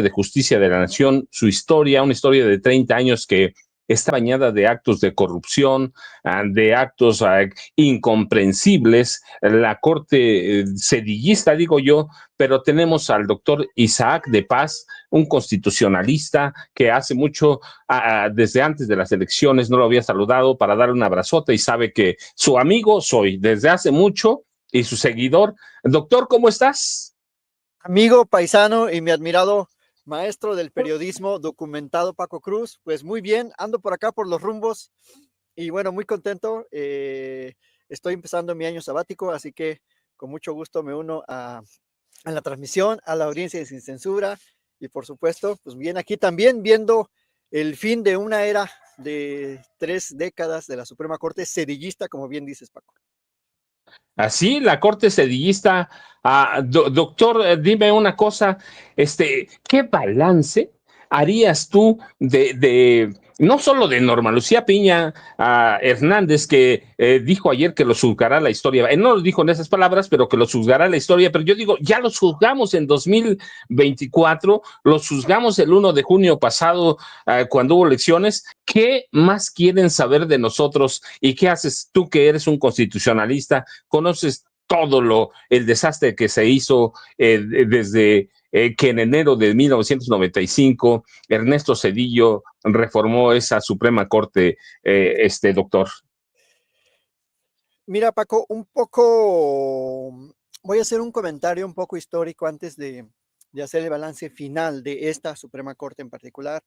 de Justicia de la Nación, su historia, una historia de 30 años que está bañada de actos de corrupción, de actos incomprensibles, la corte sedillista, digo yo, pero tenemos al doctor Isaac de Paz, un constitucionalista que hace mucho, desde antes de las elecciones, no lo había saludado para darle un abrazote y sabe que su amigo soy desde hace mucho y su seguidor. Doctor, ¿cómo estás? Amigo, paisano y mi admirado maestro del periodismo documentado Paco Cruz, pues muy bien, ando por acá por los rumbos y bueno, muy contento. Estoy empezando mi año sabático, así que con mucho gusto me uno a la transmisión, a la audiencia de Sin Censura y por supuesto, pues bien aquí también viendo el fin de una era de 3 décadas de la Suprema Corte sedillista, como bien dices, Paco. Así, la corte sedillista. Doctor, dime una cosa, ¿qué balance harías tú no solo de Norma Lucía Piña Hernández, que dijo ayer que los juzgará la historia? Él no lo dijo en esas palabras, pero que los juzgará la historia. Pero yo digo, ya los juzgamos en 2024, los juzgamos el 1 de junio pasado, cuando hubo elecciones. ¿Qué más quieren saber de nosotros? ¿Y qué haces tú, que eres un constitucionalista? Conoces todo el desastre que se hizo desde que en enero de 1995 Ernesto Zedillo reformó esa Suprema Corte, doctor. Mira, Paco, voy a hacer un comentario un poco histórico antes de hacer el balance final de esta Suprema Corte en particular.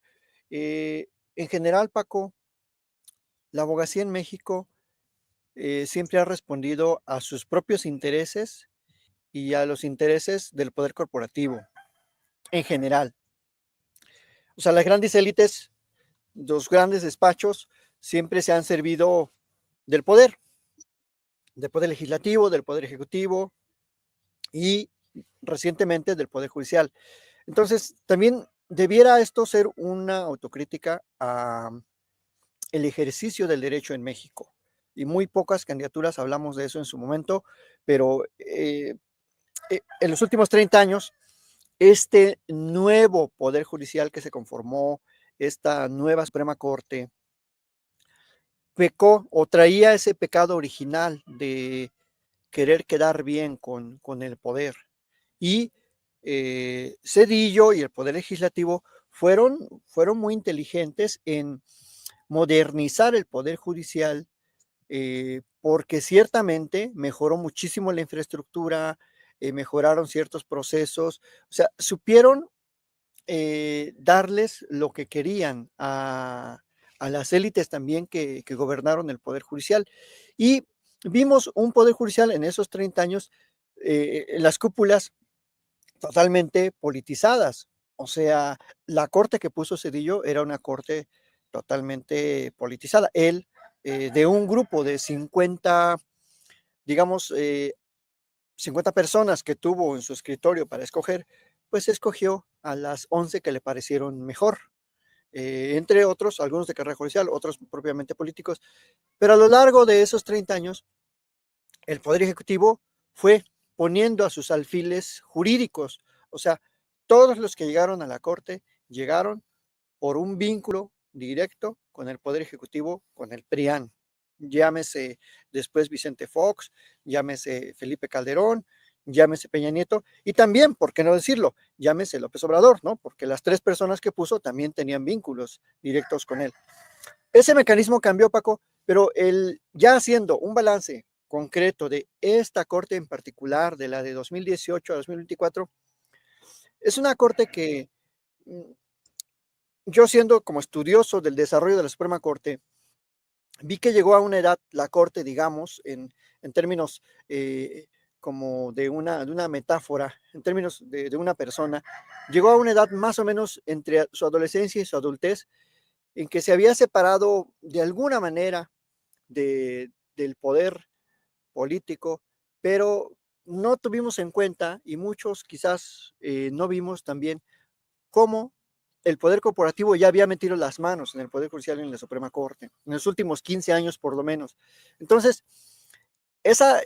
En general, Paco, la abogacía en México siempre ha respondido a sus propios intereses y a los intereses del poder corporativo, en general. O sea, las grandes élites, los grandes despachos, siempre se han servido del poder legislativo, del poder ejecutivo y recientemente del poder judicial. Entonces, también debiera esto ser una autocrítica a el ejercicio del derecho en México. Y muy pocas candidaturas hablamos de eso en su momento, pero en los últimos 30 años, este nuevo poder judicial que se conformó, esta nueva Suprema Corte, pecó o traía ese pecado original de querer quedar bien con el poder. Y Zedillo y el Poder Legislativo fueron muy inteligentes en modernizar el Poder Judicial, porque ciertamente mejoró muchísimo la infraestructura, mejoraron ciertos procesos, o sea, supieron darles lo que querían a las élites también que gobernaron el Poder Judicial. Y vimos un Poder Judicial en esos 30 años, las cúpulas totalmente politizadas. O sea, la corte que puso Zedillo era una corte totalmente politizada. Él, de un grupo de 50, digamos, 50 personas que tuvo en su escritorio para escoger, pues escogió a las 11 que le parecieron mejor. Entre otros, algunos de carrera judicial, otros propiamente políticos. Pero a lo largo de esos 30 años, el Poder Ejecutivo fue poniendo a sus alfiles jurídicos. O sea, todos los que llegaron a la Corte llegaron por un vínculo directo con el Poder Ejecutivo, con el PRIAN. Llámese después Vicente Fox, llámese Felipe Calderón, llámese Peña Nieto, y también, ¿por qué no decirlo? Llámese López Obrador, ¿no? Porque las 3 personas que puso también tenían vínculos directos con él. Ese mecanismo cambió, Paco, pero ya haciendo un balance concreto de esta corte en particular, de la de 2018 a 2024, es una corte que yo, siendo como estudioso del desarrollo de la Suprema Corte, vi que llegó a una edad, la Corte, digamos, en términos como de una metáfora, en términos de una persona, llegó a una edad más o menos entre su adolescencia y su adultez, en que se había separado de alguna manera del poder político, pero no tuvimos en cuenta, y muchos quizás no vimos también, cómo el poder corporativo ya había metido las manos en el Poder Judicial y en la Suprema Corte, en los últimos 15 años por lo menos. Entonces, esa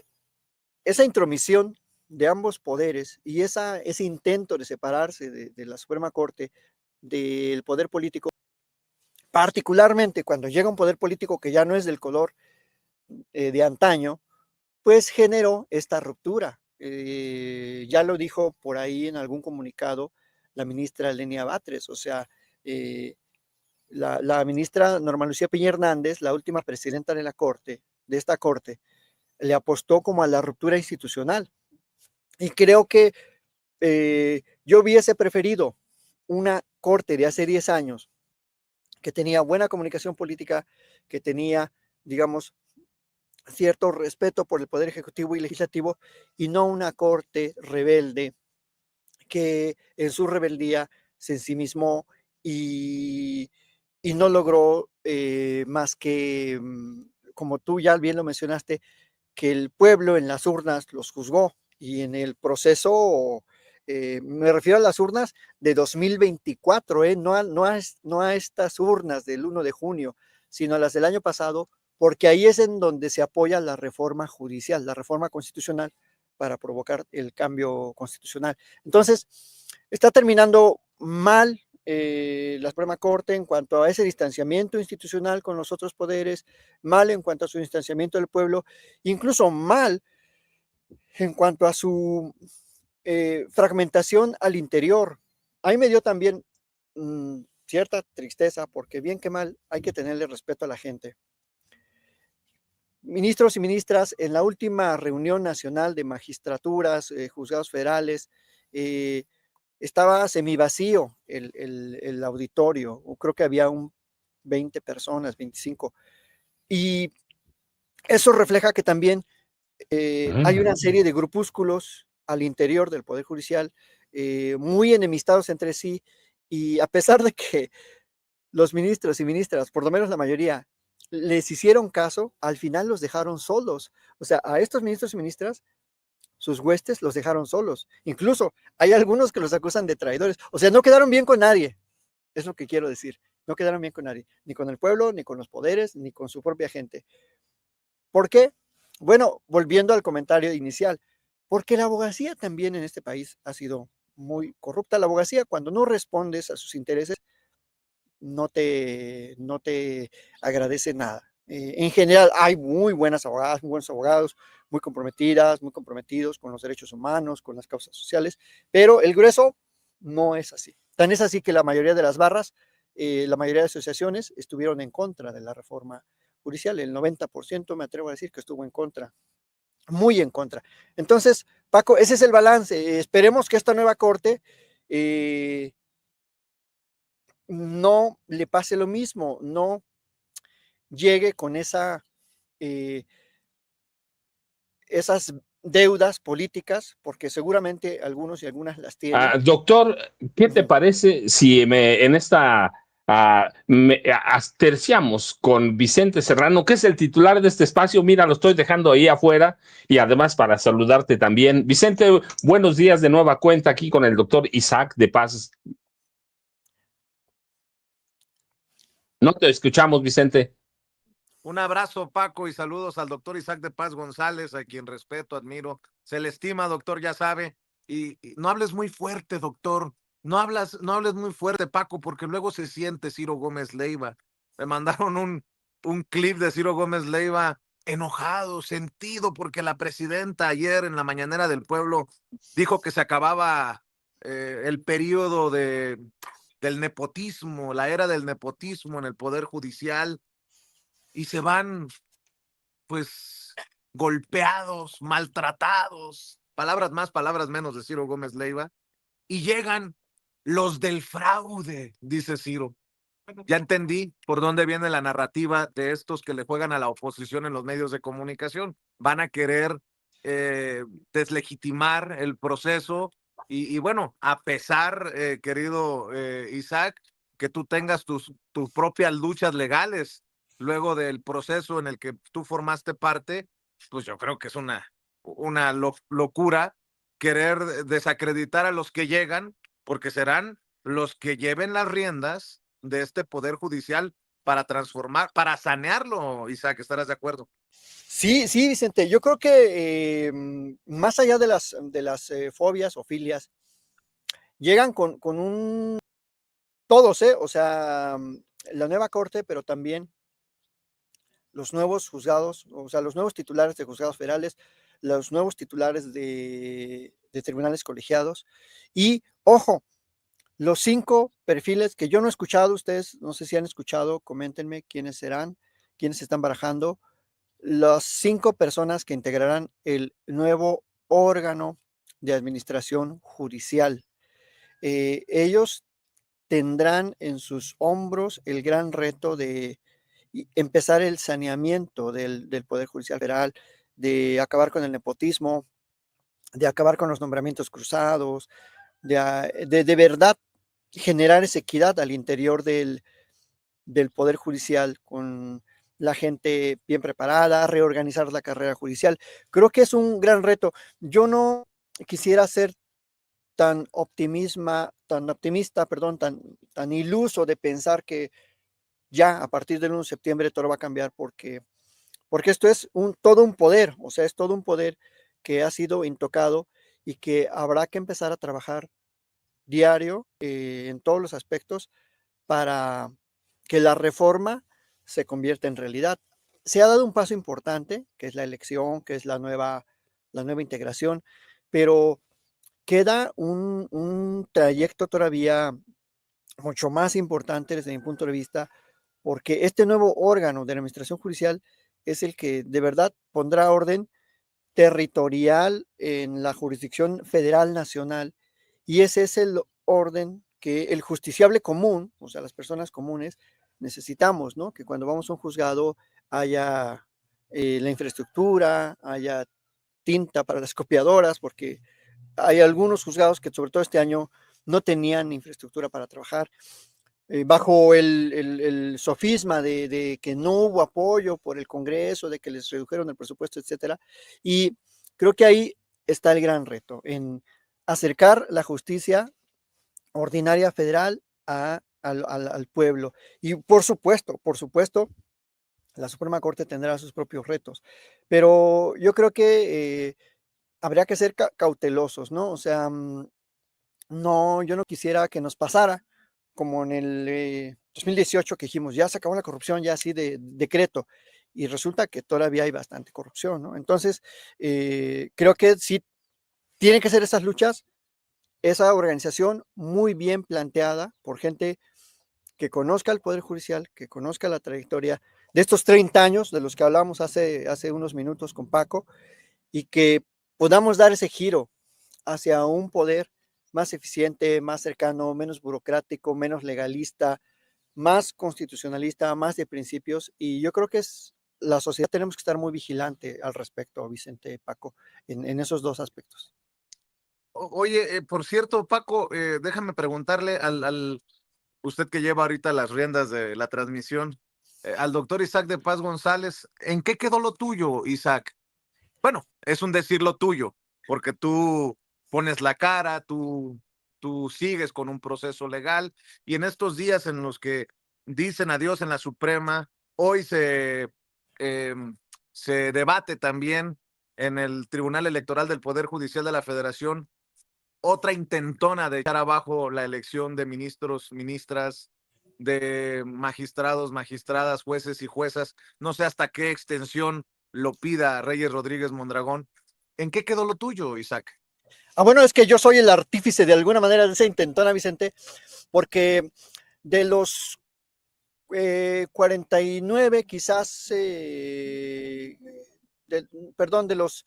intromisión de ambos poderes y ese intento de separarse de la Suprema Corte del poder político, particularmente cuando llega un poder político que ya no es del color de antaño, pues generó esta ruptura. Ya lo dijo por ahí en algún comunicado la ministra Lenia Batres, o sea, la ministra Norma Lucía Piña Hernández, la última presidenta de la Corte, de esta Corte, le apostó como a la ruptura institucional. Y creo que yo hubiese preferido una Corte de hace 10 años que tenía buena comunicación política, que tenía, digamos, cierto respeto por el Poder Ejecutivo y Legislativo, y no una Corte rebelde que en su rebeldía se ensimismó y, y no logró más que, como tú ya bien lo mencionaste, que el pueblo en las urnas los juzgó y en el proceso, me refiero a las urnas de 2024, no a estas urnas del 1 de junio, sino a las del año pasado, porque ahí es en donde se apoya la reforma judicial, la reforma constitucional para provocar el cambio constitucional. Entonces, está terminando mal la Suprema Corte en cuanto a ese distanciamiento institucional con los otros poderes, mal en cuanto a su distanciamiento del pueblo, incluso mal en cuanto a su fragmentación al interior. Ahí me dio también cierta tristeza, porque bien que mal hay que tenerle respeto a la gente. Ministros y ministras, en la última reunión nacional de magistraturas, juzgados federales, estaba semivacío el auditorio, creo que había 20 personas, 25, y eso refleja que también hay una serie de grupúsculos al interior del Poder Judicial muy enemistados entre sí, y a pesar de que los ministros y ministras, por lo menos la mayoría, les hicieron caso, al final los dejaron solos. O sea, a estos ministros y ministras, sus huestes los dejaron solos. Incluso hay algunos que los acusan de traidores. O sea, no quedaron bien con nadie. Es lo que quiero decir. No quedaron bien con nadie. Ni con el pueblo, ni con los poderes, ni con su propia gente. ¿Por qué? Bueno, volviendo al comentario inicial, porque la abogacía también en este país ha sido muy corrupta. La abogacía, cuando no respondes a sus intereses, no te agradece nada. En general, hay muy buenas abogadas, muy buenos abogados, muy comprometidas, muy comprometidos con los derechos humanos, con las causas sociales, pero el grueso no es así. Tan es así que la mayoría de las barras, la mayoría de asociaciones estuvieron en contra de la reforma judicial. El 90% me atrevo a decir que estuvo en contra, muy en contra. Entonces, Paco, ese es el balance. Esperemos que esta nueva corte no le pase lo mismo, no llegue con eh, esas deudas políticas, porque seguramente algunos y algunas las tienen. Doctor, ¿qué te Ujú. parece si en esta terciamos con Vicente Serrano, que es el titular de este espacio? Mira, lo estoy dejando ahí afuera y además para saludarte también. Vicente, buenos días de nueva cuenta aquí con el doctor Isaac de Paz. No te escuchamos, Vicente. Un abrazo, Paco, y saludos al doctor Isaac de Paz González, a quien respeto, admiro. Se le estima, doctor, ya sabe. Y no hables muy fuerte, doctor. No hables muy fuerte, Paco, porque luego se siente Ciro Gómez Leiva. Me mandaron un clip de Ciro Gómez Leiva enojado, sentido, porque la presidenta ayer en la mañanera del pueblo dijo que se acababa el periodo del nepotismo, la era del nepotismo en el Poder Judicial, y se van pues golpeados, maltratados, palabras más, palabras menos de Ciro Gómez Leiva, y llegan los del fraude, dice Ciro. Ya entendí por dónde viene la narrativa de estos que le juegan a la oposición en los medios de comunicación. Van a querer deslegitimar el proceso y bueno, a pesar, querido Isaac, que tú tengas tus propias luchas legales luego del proceso en el que tú formaste parte, pues yo creo que es una locura querer desacreditar a los que llegan, porque serán los que lleven las riendas de este poder judicial para transformar, para sanearlo, Isaac, ¿estarás de acuerdo? Sí, sí, Vicente, yo creo que más allá de las fobias o filias, llegan con un, todos, o sea, la nueva corte, pero también los nuevos juzgados, o sea, los nuevos titulares de juzgados federales, los nuevos titulares de tribunales colegiados. Y, ojo, los 5 perfiles que yo no he escuchado, ustedes no sé si han escuchado, coméntenme quiénes serán, quiénes están barajando, las 5 personas que integrarán el nuevo órgano de administración judicial. Ellos tendrán en sus hombros el gran reto de empezar el saneamiento del Poder Judicial Federal, de acabar con el nepotismo, de acabar con los nombramientos cruzados, de verdad generar esa equidad al interior del Poder Judicial con la gente bien preparada, reorganizar la carrera judicial. Creo que es un gran reto. Yo no quisiera ser tan optimista, perdón, tan iluso de pensar que ya a partir del 1 de septiembre todo va a cambiar porque esto es todo un poder, o sea, es todo un poder que ha sido intocado y que habrá que empezar a trabajar diario en todos los aspectos para que la reforma se convierta en realidad. Se ha dado un paso importante, que es la elección, que es la nueva integración, pero queda un trayecto todavía mucho más importante desde mi punto de vista, porque este nuevo órgano de la administración judicial es el que de verdad pondrá orden territorial en la jurisdicción federal nacional y ese es el orden que el justiciable común, o sea, las personas comunes, necesitamos, ¿no? Que cuando vamos a un juzgado haya la infraestructura, haya tinta para las copiadoras, porque hay algunos juzgados que sobre todo este año no tenían infraestructura para trabajar, bajo el sofisma de que no hubo apoyo por el Congreso, de que les redujeron el presupuesto, etcétera. Y creo que ahí está el gran reto, en acercar la justicia ordinaria federal al pueblo. Y por supuesto, la Suprema Corte tendrá sus propios retos, pero yo creo que habría que ser cautelosos, ¿no? O sea, no, yo no quisiera que nos pasara como en el 2018 que dijimos, ya se acabó la corrupción, ya así de decreto, y resulta que todavía hay bastante corrupción, ¿no? Entonces, creo que sí tienen que ser esas luchas, esa organización muy bien planteada por gente que conozca el Poder Judicial, que conozca la trayectoria de estos 30 años de los que hablamos hace unos minutos con Paco, y que podamos dar ese giro hacia un poder más eficiente, más cercano, menos burocrático, menos legalista, más constitucionalista, más de principios. Y yo creo que es la sociedad tenemos que estar muy vigilante al respecto, Vicente, Paco, en esos dos aspectos. Oye, por cierto, Paco, déjame preguntarle al usted que lleva ahorita las riendas de la transmisión, al doctor Isaac de Paz González, ¿en qué quedó lo tuyo, Isaac? Bueno, es un decir lo tuyo, porque tú pones la cara, tú sigues con un proceso legal y en estos días en los que dicen adiós en la Suprema, hoy eh, se debate también en el Tribunal Electoral del Poder Judicial de la Federación otra intentona de echar abajo la elección de ministros, ministras, de magistrados, magistradas, jueces y juezas. No sé hasta qué extensión lo pida Reyes Rodríguez Mondragón. ¿En qué quedó lo tuyo, Isaac? Bueno, es que yo soy el artífice de alguna manera de esa intentona, Vicente, porque de los 49, quizás, perdón, de los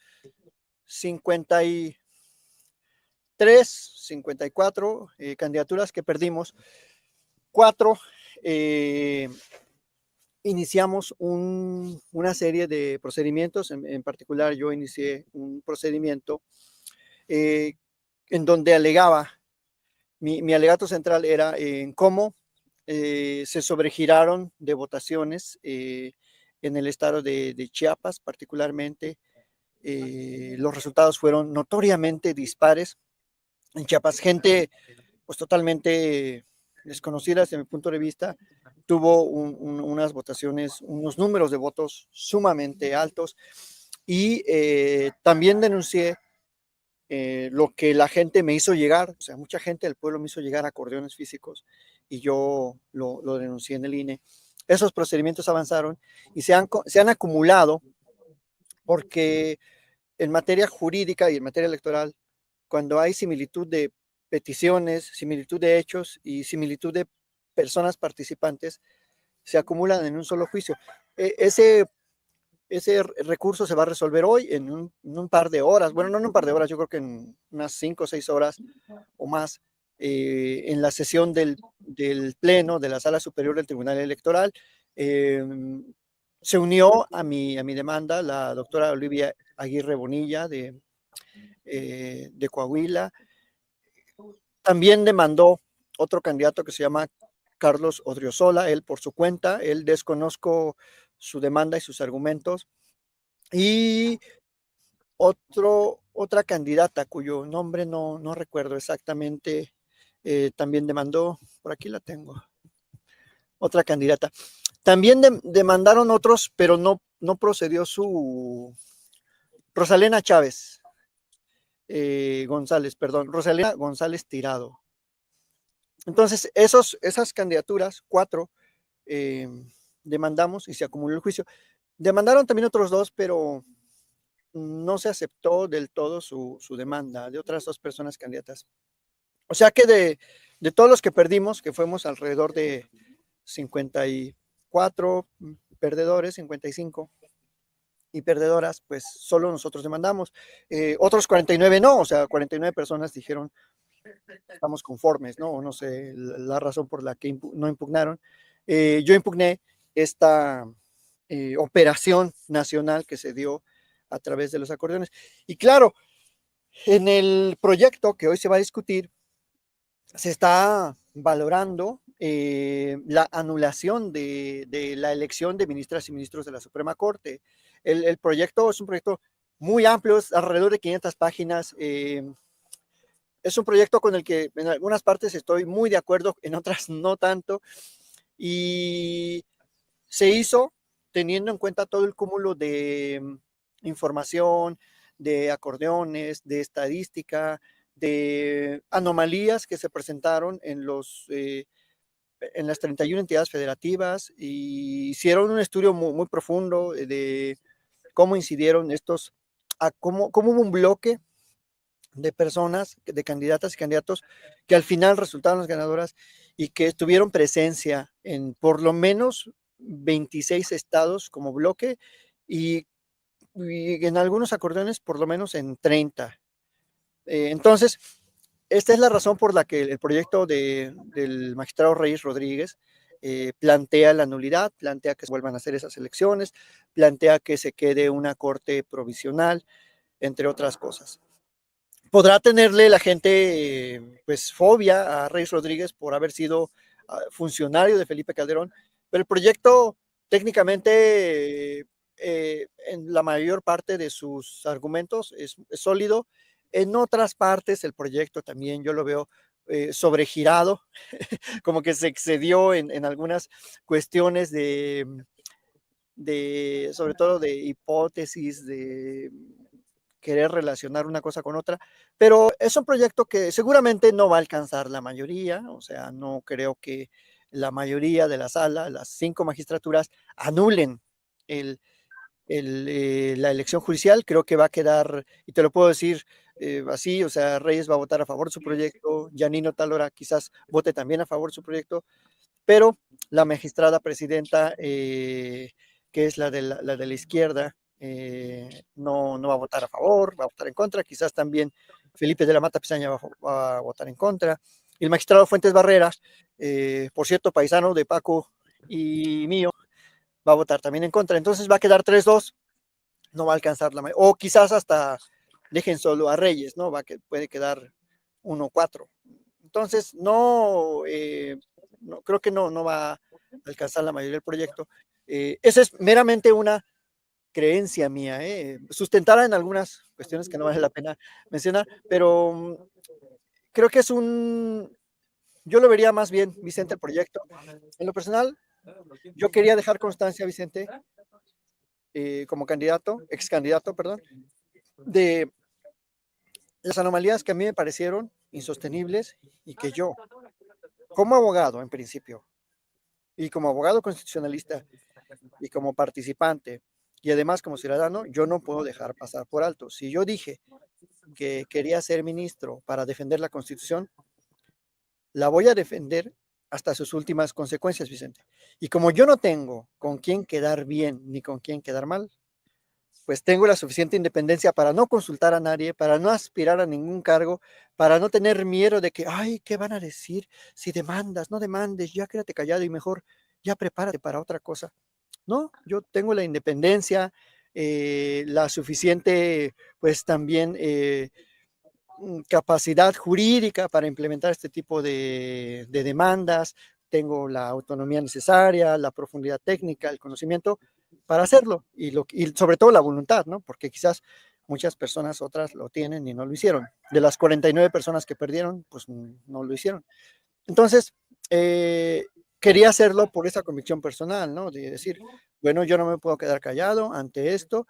53, 54 candidaturas que perdimos, 4 iniciamos una serie de procedimientos, en particular yo inicié un procedimiento eh, en donde alegaba, mi alegato central era en cómo se sobregiraron de votaciones en el estado de Chiapas, particularmente. Los resultados fueron notoriamente dispares. En Chiapas, gente pues totalmente desconocida desde mi punto de vista, tuvo unas votaciones, unos números de votos sumamente altos, y también denuncié lo que la gente me hizo llegar, o sea, mucha gente del pueblo me hizo llegar acordeones físicos y yo lo denuncié en el INE. Esos procedimientos avanzaron y se han acumulado porque en materia jurídica y en materia electoral, cuando hay similitud de peticiones, similitud de hechos y similitud de personas participantes, se acumulan en un solo juicio. Ese recurso se va a resolver hoy en un par de horas. Bueno, no en un par de horas, yo creo que en unas 5 o 6 horas o más, en la sesión del Pleno de la Sala Superior del Tribunal Electoral. Se unió a mi demanda la doctora Olivia Aguirre Bonilla de Coahuila. También demandó otro candidato que se llama Carlos Odriozola, él por su cuenta. Él desconozco su demanda y sus argumentos. Y otra candidata cuyo nombre no recuerdo exactamente, también demandó, por aquí la tengo, otra candidata. También demandaron otros, pero no procedió su Rosalena Chávez González, perdón, Rosalena González Tirado. Entonces, esas candidaturas, 4, demandamos y se acumuló el juicio. Demandaron también otros 2, pero no se aceptó del todo su demanda de otras 2 personas candidatas. O sea que de todos los que perdimos, que fuimos alrededor de 54 perdedores, 55 y perdedoras, pues solo nosotros demandamos. Otros 49 no, o sea, 49 personas dijeron estamos conformes, ¿no? O no sé la razón por la que no impugnaron. Yo impugné esta operación nacional que se dio a través de los acordeones. Y claro, en el proyecto que hoy se va a discutir, se está valorando la anulación de la elección de ministras y ministros de la Suprema Corte. El proyecto es un proyecto muy amplio, es alrededor de 500 páginas. Es un proyecto con el que en algunas partes estoy muy de acuerdo, en otras no tanto. Y se hizo teniendo en cuenta todo el cúmulo de información, de acordeones, de estadística, de anomalías que se presentaron en las 31 entidades federativas, y hicieron un estudio muy profundo de cómo incidieron cómo hubo un bloque de personas, de candidatas y candidatos que al final resultaron las ganadoras y que tuvieron presencia en por lo menos 26 estados como bloque, y en algunos acordeones por lo menos en 30. Entonces, esta es la razón por la que el proyecto del magistrado Reyes Rodríguez plantea la nulidad, plantea que se vuelvan a hacer esas elecciones, plantea que se quede una corte provisional, entre otras cosas. Podrá tenerle la gente pues fobia a Reyes Rodríguez por haber sido funcionario de Felipe Calderón, pero el proyecto técnicamente en la mayor parte de sus argumentos es sólido. En otras partes el proyecto también yo lo veo sobregirado, como que se excedió en algunas cuestiones sobre todo de hipótesis, de querer relacionar una cosa con otra, pero es un proyecto que seguramente no va a alcanzar la mayoría. O sea, no creo que la mayoría de la sala, las 5 magistraturas, anulen la elección judicial. Creo que va a quedar, y te lo puedo decir así, o sea, Reyes va a votar a favor de su proyecto, Yanino Talora quizás vote también a favor de su proyecto, pero la magistrada presidenta, que es la de la izquierda, no va a votar a favor, va a votar en contra. Quizás también Felipe de la Mata Pizaña va a votar en contra. Y el magistrado Fuentes Barrera, por cierto, paisano de Paco y mío, va a votar también en contra. Entonces va a quedar 3-2, no va a alcanzar la mayoría. O quizás hasta dejen solo a Reyes, ¿no? Puede quedar 1-4. Entonces, creo que no va a alcanzar la mayoría del proyecto. Esa es meramente una creencia mía, sustentada en algunas cuestiones que no vale la pena mencionar, pero creo que es un yo lo vería más bien, Vicente, el proyecto. En lo personal, yo quería dejar constancia, Vicente, como candidato, ex candidato, perdón, de las anomalías que a mí me parecieron insostenibles y que yo, como abogado en principio, y como abogado constitucionalista, y como participante, y además como ciudadano, yo no puedo dejar pasar por alto. Si yo dije que quería ser ministro para defender la Constitución, la voy a defender hasta sus últimas consecuencias, Vicente. Y como yo no tengo con quién quedar bien ni con quién quedar mal, pues tengo la suficiente independencia para no consultar a nadie, para no aspirar a ningún cargo, para no tener miedo de que, ay, ¿qué van a decir? Si demandas, no demandes, ya quédate callado y mejor ya prepárate para otra cosa. No, yo tengo la independencia, la suficiente, pues también capacidad jurídica para implementar este tipo de demandas, tengo la autonomía necesaria, la profundidad técnica, el conocimiento para hacerlo y sobre todo la voluntad, ¿no? Porque quizás muchas personas otras lo tienen y no lo hicieron. De las 49 personas que perdieron, pues no lo hicieron. Entonces, quería hacerlo por esa convicción personal, ¿no? De decir, bueno, yo no me puedo quedar callado ante esto.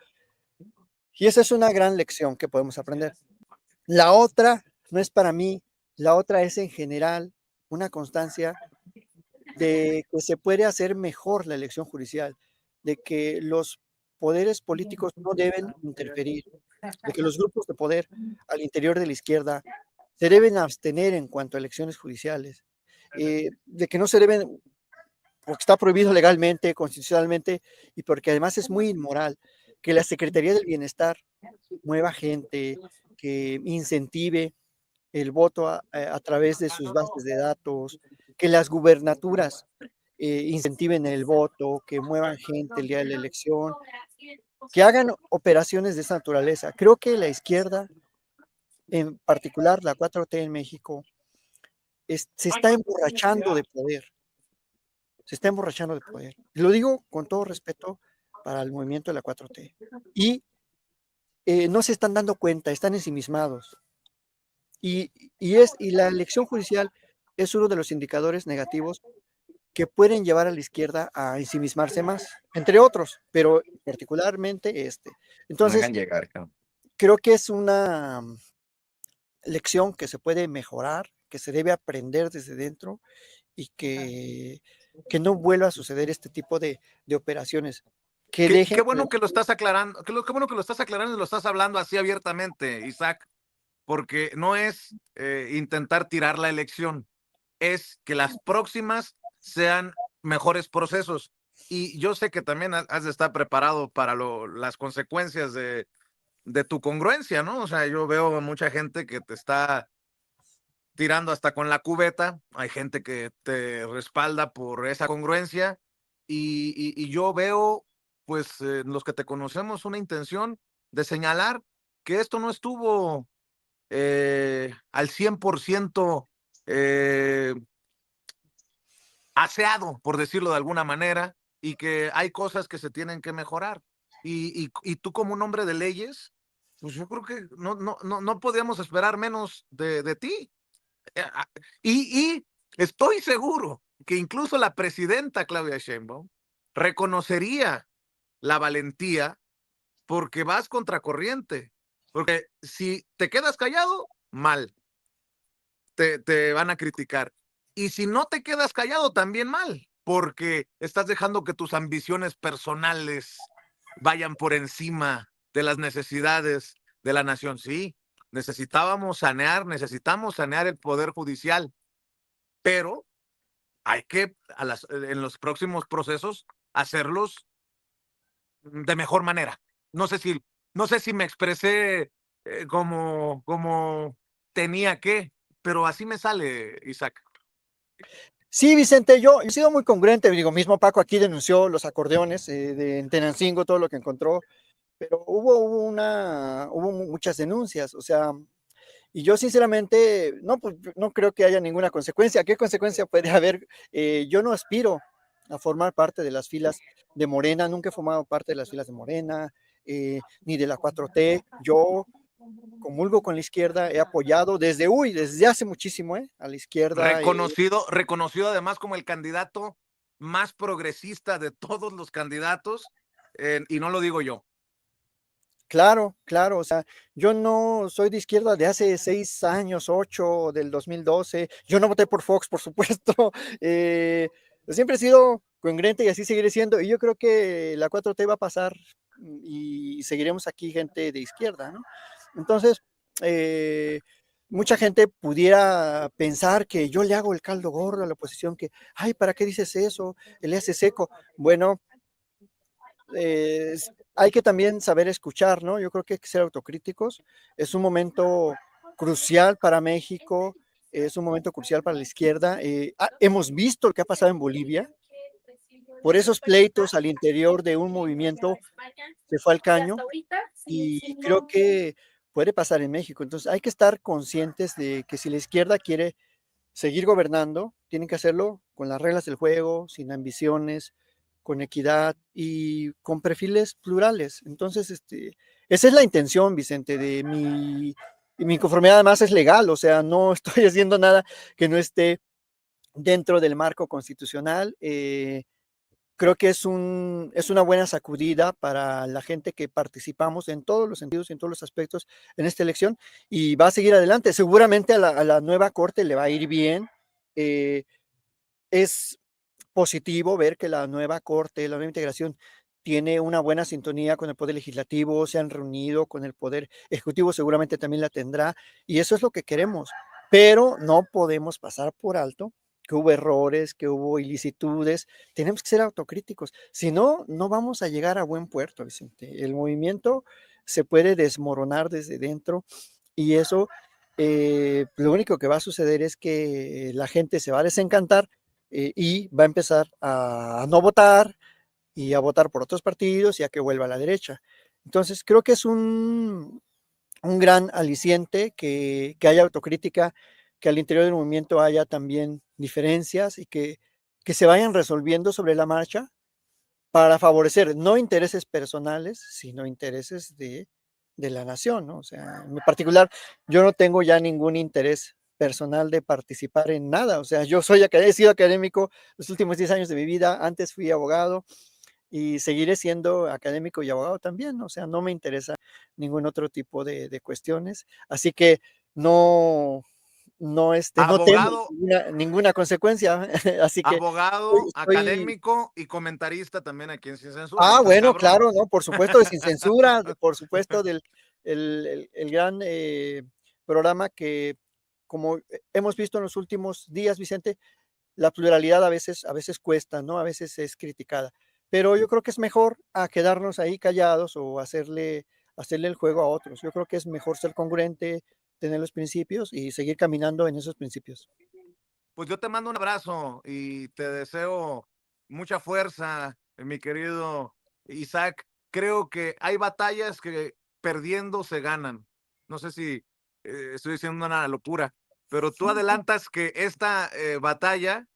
Y esa es una gran lección que podemos aprender. La otra no es para mí, la otra es en general una constancia de que se puede hacer mejor la elección judicial, de que los poderes políticos no deben interferir, de que los grupos de poder al interior de la izquierda se deben abstener en cuanto a elecciones judiciales, de que no se deben, porque está prohibido legalmente, constitucionalmente, y porque además es muy inmoral, que la Secretaría del Bienestar mueva gente, que incentive el voto a través de sus bases de datos, que las gubernaturas incentiven el voto, que muevan gente el día de la elección, que hagan operaciones de esa naturaleza. Creo que la izquierda, en particular la 4T en México, se está emborrachando de poder, se está emborrachando de poder. Y lo digo con todo respeto para el movimiento de la 4T. Y no se están dando cuenta, están ensimismados. Y la elección judicial es uno de los indicadores negativos que pueden llevar a la izquierda a ensimismarse más, entre otros, pero particularmente este. Entonces, llegar, cabrón. creo que es una lección que se puede mejorar, que se debe aprender desde dentro y que no vuelva a suceder este tipo de operaciones. Que Qué dejen bueno que lo estás aclarando, qué bueno que lo estás aclarando y lo estás hablando así abiertamente, Isaac, porque no es intentar tirar la elección, es que las próximas sean mejores procesos. Y yo sé que también has de estar preparado para las consecuencias de tu congruencia, ¿no? O sea, yo veo mucha gente que te está tirando hasta con la cubeta, hay gente que te respalda por esa congruencia y yo veo, pues, los que te conocemos, una intención de señalar que esto no estuvo al 100% aseado, por decirlo de alguna manera, y que hay cosas que se tienen que mejorar. Y tú como un hombre de leyes, pues yo creo que no podíamos esperar menos de ti. Y estoy seguro que incluso la presidenta Claudia Sheinbaum reconocería la valentía porque vas contracorriente. Porque si te quedas callado, mal, te van a criticar. Y si no te quedas callado, también mal, porque estás dejando que tus ambiciones personales vayan por encima de las necesidades de la nación. Sí, necesitamos sanear el Poder Judicial, pero hay que en los próximos procesos hacerlos de mejor manera. No sé si, no sé si me expresé como tenía que, pero así me sale, Isaac. Sí, Vicente, yo he sido muy congruente, digo, mismo Paco aquí denunció los acordeones en Tenancingo, todo lo que encontró, pero hubo muchas denuncias, o sea, y yo sinceramente, no, pues no creo que haya ninguna consecuencia. ¿Qué consecuencia puede haber? Yo no aspiro a formar parte de las filas de Morena, nunca he formado parte de las filas de Morena, ni de la 4T. Yo comulgo con la izquierda, he apoyado desde hace muchísimo, a la izquierda. Reconocido además como el candidato más progresista de todos los candidatos, y no lo digo yo. Claro, claro, o sea, yo no soy de izquierda de hace 6 años, 8, del 2012. Yo no voté por Fox, por supuesto. Siempre he sido congruente y así seguiré siendo. Y yo creo que la 4T va a pasar y seguiremos aquí gente de izquierda, ¿no? Entonces, mucha gente pudiera pensar que yo le hago el caldo gordo a la oposición, que, ay, ¿para qué dices eso? Le hace seco. Bueno, hay que también saber escuchar, ¿no? Yo creo que hay que ser autocríticos. Es un momento crucial para México, es un momento crucial para la izquierda. Hemos visto lo que ha pasado en Bolivia. Por esos pleitos al interior de un movimiento se fue al caño y creo que puede pasar en México. Entonces hay que estar conscientes de que si la izquierda quiere seguir gobernando, tienen que hacerlo con las reglas del juego, sin ambiciones, con equidad y con perfiles plurales. Entonces, esa es la intención, Vicente, de mi conformidad además es legal, o sea, no estoy haciendo nada que no esté dentro del marco constitucional. Creo que es una buena sacudida para la gente que participamos en todos los sentidos y en todos los aspectos en esta elección y va a seguir adelante. Seguramente a la nueva corte le va a ir bien. Es positivo ver que la nueva corte, la nueva integración tiene una buena sintonía con el poder legislativo, se han reunido con el poder ejecutivo, seguramente también la tendrá y eso es lo que queremos, pero no podemos pasar por alto que hubo errores, que hubo ilicitudes, tenemos que ser autocríticos, si no, no vamos a llegar a buen puerto, Vicente. El movimiento se puede desmoronar desde dentro y eso, lo único que va a suceder es que la gente se va a desencantar y va a empezar a no votar y a votar por otros partidos y a que vuelva a la derecha. Entonces, creo que es un gran aliciente que haya autocrítica, que al interior del movimiento haya también diferencias y que se vayan resolviendo sobre la marcha para favorecer no intereses personales, sino intereses de la nación, ¿no? O sea, en particular, yo no tengo ya ningún interés personal de participar en nada, o sea, yo he sido académico los últimos 10 años de mi vida, antes fui abogado y seguiré siendo académico y abogado también, ¿no? O sea, no me interesa ningún otro tipo de cuestiones, así que no, no temo Abogado, ninguna consecuencia, así que abogado, estoy. académico y comentarista también aquí en Sin Censura. No estás Bueno, cabrón. claro, ¿no? Por supuesto, de Sin Censura, por supuesto, del el gran programa que, como hemos visto en los últimos días, Vicente, la pluralidad a veces cuesta, ¿no? A veces es criticada. Pero yo creo que es mejor a quedarnos ahí callados o hacerle el juego a otros. Yo creo que es mejor ser congruente, tener los principios y seguir caminando en esos principios. Pues yo te mando un abrazo y te deseo mucha fuerza, mi querido Isaac. Creo que hay batallas que perdiendo se ganan. No sé si estoy diciendo una locura, pero tú adelantas que esta batalla,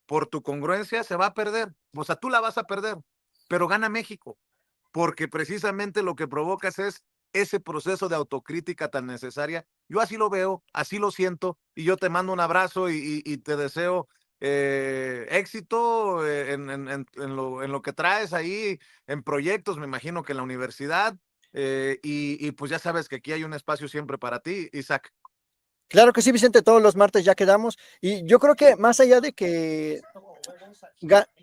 por tu congruencia, se va a perder. O sea, tú la vas a perder, pero gana México, porque precisamente lo que provocas es ese proceso de autocrítica tan necesaria. Yo así lo veo, así lo siento, y yo te mando un abrazo y te deseo éxito en lo que traes ahí, en proyectos, me imagino que en la universidad, y pues ya sabes que aquí hay un espacio siempre para ti, Isaac. Claro que sí, Vicente, todos los martes ya quedamos. Y yo creo que más allá de que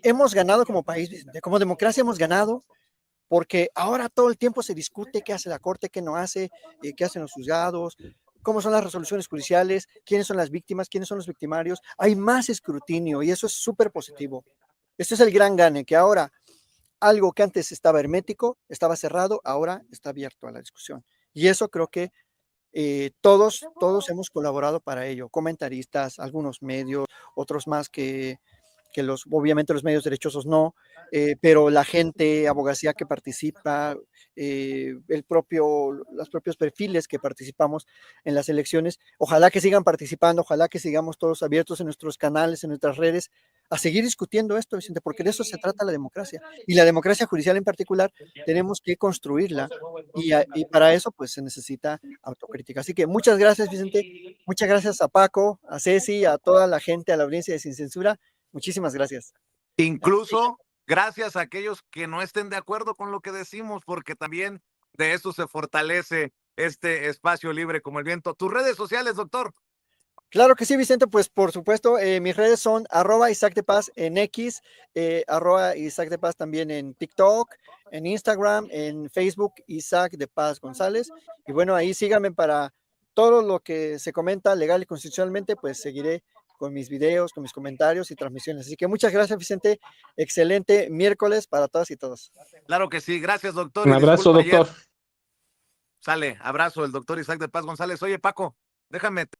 hemos ganado como país, Vicente, como democracia hemos ganado, porque ahora todo el tiempo se discute qué hace la Corte, qué no hace, qué hacen los juzgados, cómo son las resoluciones judiciales, quiénes son las víctimas, quiénes son los victimarios. Hay más escrutinio y eso es súper positivo. Este es el gran gane, que ahora algo que antes estaba hermético, estaba cerrado, ahora está abierto a la discusión. Y eso creo que todos hemos colaborado para ello, comentaristas, algunos medios, otros más que obviamente los medios derechosos no, pero la gente, abogacía que participa, los propios perfiles que participamos en las elecciones, ojalá que sigan participando, ojalá que sigamos todos abiertos en nuestros canales, en nuestras redes, a seguir discutiendo esto, Vicente, porque de eso se trata la democracia. Y la democracia judicial en particular, tenemos que construirla y para eso pues se necesita autocrítica. Así que muchas gracias, Vicente. Muchas gracias a Paco, a Ceci, a toda la gente, a la audiencia de Sin Censura. Muchísimas gracias. Incluso gracias a aquellos que no estén de acuerdo con lo que decimos, porque también de eso se fortalece este espacio libre como el viento. Tus redes sociales, doctor. Claro que sí, Vicente, pues por supuesto, mis redes son @Isaac de Paz en X, @Isaac de Paz también en TikTok, en Instagram, en Facebook, Isaac de Paz González. Y bueno, ahí síganme para todo lo que se comenta legal y constitucionalmente, pues seguiré con mis videos, con mis comentarios y transmisiones. Así que muchas gracias, Vicente. Excelente miércoles para todas y todos. Claro que sí, gracias, doctor. Un Y abrazo, disculpa ayer. doctor. Sale, abrazo, el doctor Isaac de Paz González. Oye, Paco, déjame